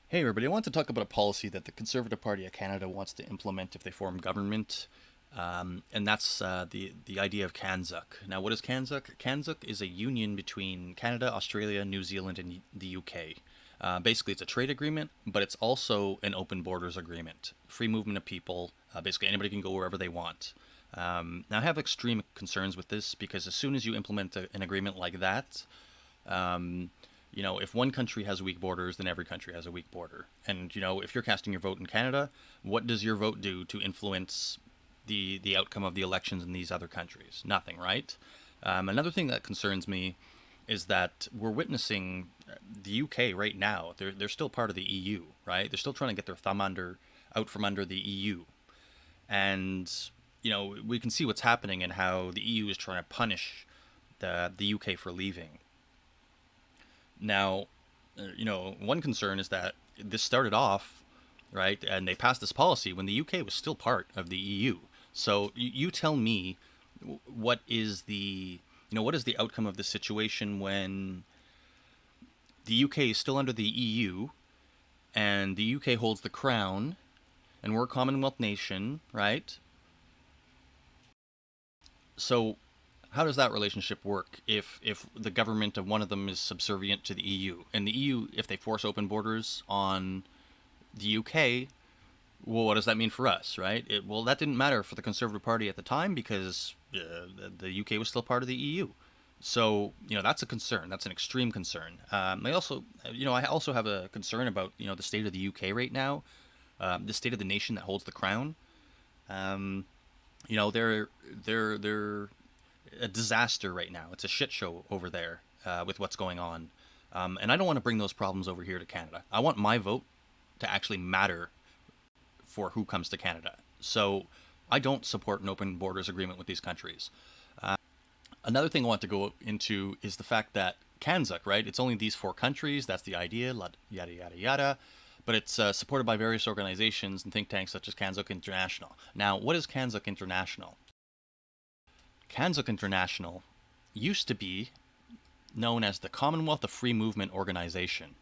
Hey everybody, I want to talk about a policy that the Conservative Party of Canada wants to implement if they form government, and that's the idea of CANZUK. Now, what is CANZUK? CANZUK is a union between Canada, Australia, New Zealand, and the UK. Basically, it's a trade agreement, but it's also an open borders agreement. Free movement of people. Basically, anybody can go wherever they want. Now, I have extreme concerns with this because as soon as you implement an agreement like that, um, if one country has weak borders, then every country has a weak border. And if you're casting your vote in Canada, what does your vote do to influence the outcome of the elections in these other countries? Nothing, right? Another thing that concerns me is that we're witnessing the UK right now. They're still part of the EU, right? They're still trying to get their thumb out from under the EU, and we can see what's happening and how the EU is trying to punish the UK for leaving. Now, one concern is that this started off, right, and they passed this policy when the UK was still part of the EU. So you tell me, what is the outcome of this situation when the UK is still under the EU and the UK holds the crown and we're a Commonwealth nation, right? So how does that relationship work if the government of one of them is subservient to the EU, and the EU, if they force open borders on the UK, well, what does that mean for us, right? Well, that didn't matter for the Conservative Party at the time because the UK was still part of the EU. So that's a concern. That's an extreme concern. I also have a concern about the state of the UK right now, the state of the nation that holds the crown. Um, they're a disaster right now. It's a shit show over there with what's going on, and I don't want to bring those problems over here to Canada. I want my vote to actually matter for who comes to Canada. So I don't support an open borders agreement with these countries. Another thing I want to go into is the fact that CANZUK, right? It's only these four countries. That's the idea. Yada yada yada. But it's supported by various organizations and think tanks such as CANZUK International. Now, what is CANZUK International? CANZUK International used to be known as the Commonwealth of Free Movement Organization,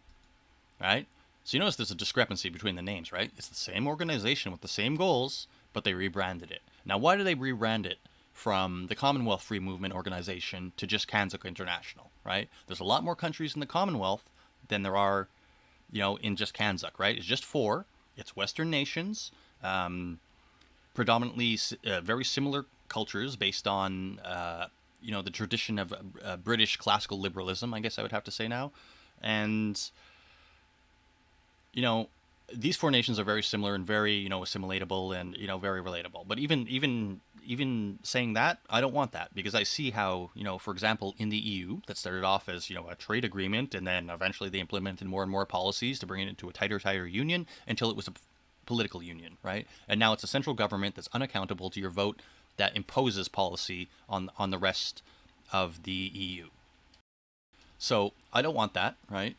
right? So you notice there's a discrepancy between the names, right? It's the same organization with the same goals, but they rebranded it. Now, why do they rebrand it from the Commonwealth Free Movement Organization to just CANZUK International, right? There's a lot more countries in the Commonwealth than there are, in just CANZUK, right? It's just four. It's Western nations, predominantly very similar cultures based on the tradition of British classical liberalism, I guess I would have to say now. And you know these four nations are very similar and very assimilatable and very relatable. But even saying that, I don't want that, because I see how, for example, in the EU, that started off as a trade agreement, and then eventually they implemented more and more policies to bring it into a tighter union until it was a political union, right? And now it's a central government that's unaccountable to your vote, that imposes policy on the rest of the EU. So I don't want that, right?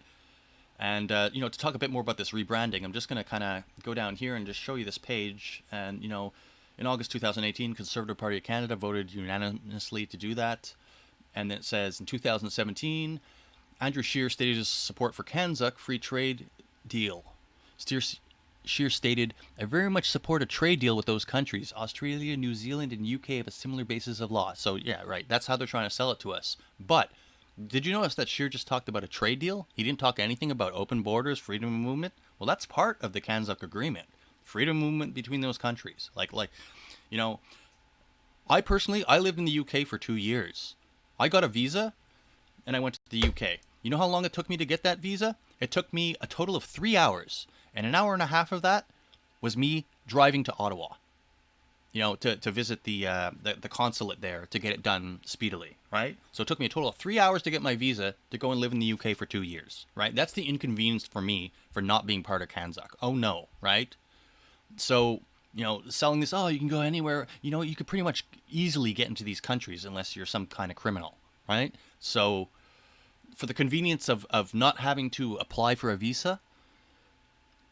And to talk a bit more about this rebranding, I'm just going to kind of go down here and just show you this page. And in August 2018, Conservative Party of Canada voted unanimously to do that. And it says in 2017, Andrew Scheer stated his support for CANZUK free trade deal. Scheer stated, "I very much support a trade deal with those countries. Australia, New Zealand, and UK have a similar basis of law." So yeah, right. That's how they're trying to sell it to us. But did you notice that Scheer just talked about a trade deal? He didn't talk anything about open borders, freedom of movement. Well, that's part of the CANZUK agreement. Freedom of movement between those countries. You know, I lived in the UK for 2 years. I got a visa and I went to the UK. You know how long it took me to get that visa? It took me a total of 3 hours. And an hour and a half of that was me driving to Ottawa, to visit the consulate there to get it done speedily, right? So it took me a total of 3 hours to get my visa to go and live in the UK for 2 years, right? That's the inconvenience for me for not being part of CANZUK. Oh no, right? So, selling this, oh, you can go anywhere, you could pretty much easily get into these countries unless you're some kind of criminal, right? So for the convenience of not having to apply for a visa,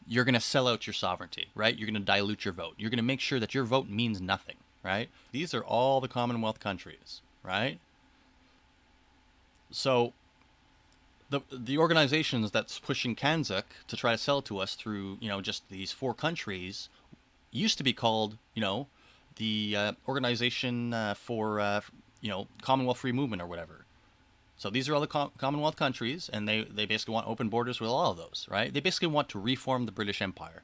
you're going to sell out your sovereignty, right? You're going to dilute your vote. You're going to make sure that your vote means nothing, right? These are all the Commonwealth countries, right? So the organizations that's pushing CANZUK to try to sell it to us through, just these four countries used to be called, the Organization for, Commonwealth Free Movement or whatever. So these are all the Commonwealth countries, and they basically want open borders with all of those, right? They basically want to reform the British Empire.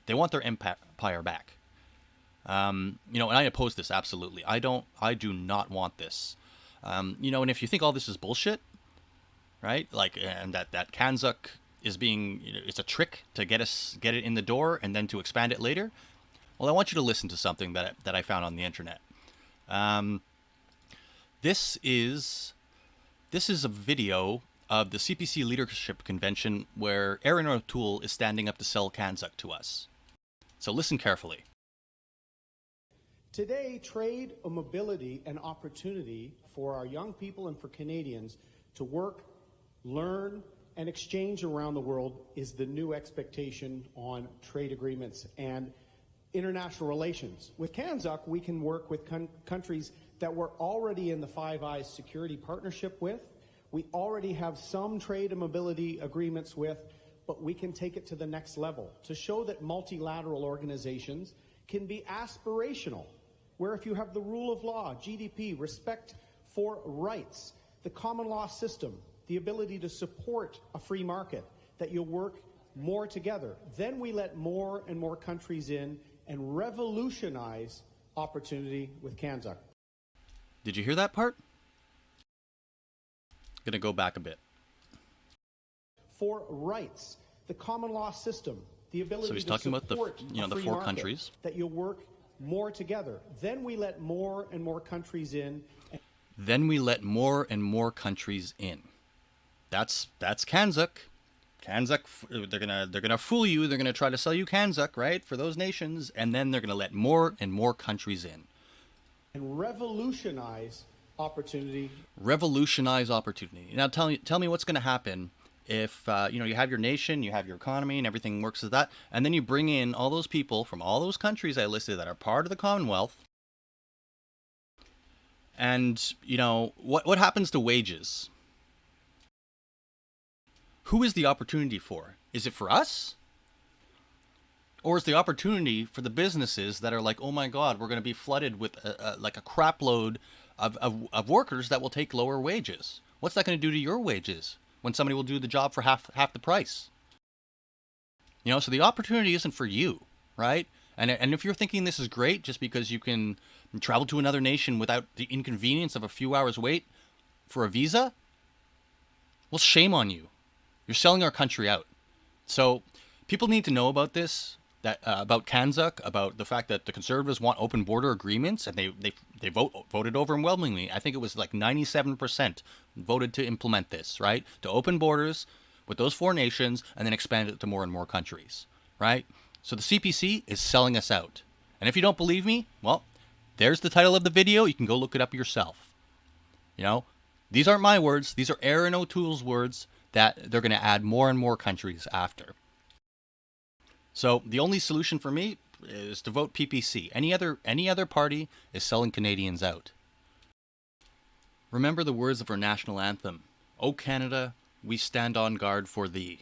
They want their empire back. And I oppose this absolutely. I do not want this. And if you think all this is bullshit, right? Like, and that CANZUK is being, it's a trick to get it in the door and then to expand it later. Well, I want you to listen to something that I found on the internet. This is a video of the CPC Leadership Convention where Erin O'Toole is standing up to sell CANZUK to us. So listen carefully. Today, trade, mobility, and opportunity for our young people and for Canadians to work, learn, and exchange around the world is the new expectation on trade agreements and international relations. With CANZUK, we can work with countries that we're already in the Five Eyes security partnership with. We already have some trade and mobility agreements with, but we can take it to the next level to show that multilateral organizations can be aspirational, where if you have the rule of law, GDP, respect for rights, the common law system, the ability to support a free market, that you'll work more together. Then we let more and more countries in and revolutionize opportunity with CANZUK. Did you hear that part? Gonna go back a bit. For rights, the common law system, the ability so he's to talking support about the four countries. That you'll work more together. Then we let more and more countries in. Then we let more and more countries in. That's CANZUK. CANZUK, they're gonna fool you. They're gonna try to sell you CANZUK, right, for those nations, and then they're gonna let more and more countries in. And revolutionize opportunity. Revolutionize opportunity. Now tell me what's gonna happen if you have your nation, you have your economy, and everything works as that, and then you bring in all those people from all those countries I listed that are part of the Commonwealth, and what happens to wages? Who is the opportunity for? Is it for us? Or is the opportunity for the businesses that are like, oh my God, we're going to be flooded with like a crap load of workers that will take lower wages? What's that going to do to your wages when somebody will do the job for half the price? So the opportunity isn't for you, right? And if you're thinking this is great just because you can travel to another nation without the inconvenience of a few hours wait for a visa, well, shame on you. You're selling our country out. So people need to know about this, that about CANZUK, about the fact that the Conservatives want open border agreements, and they voted overwhelmingly. I think it was like 97% voted to implement this, right? To open borders with those four nations and then expand it to more and more countries, right? So the CPC is selling us out. And if you don't believe me, well, there's the title of the video. You can go look it up yourself. These aren't my words. These are Erin O'Toole's words that they're going to add more and more countries after. So the only solution for me is to vote PPC. Any other party is selling Canadians out. Remember the words of our national anthem. O Canada, we stand on guard for thee.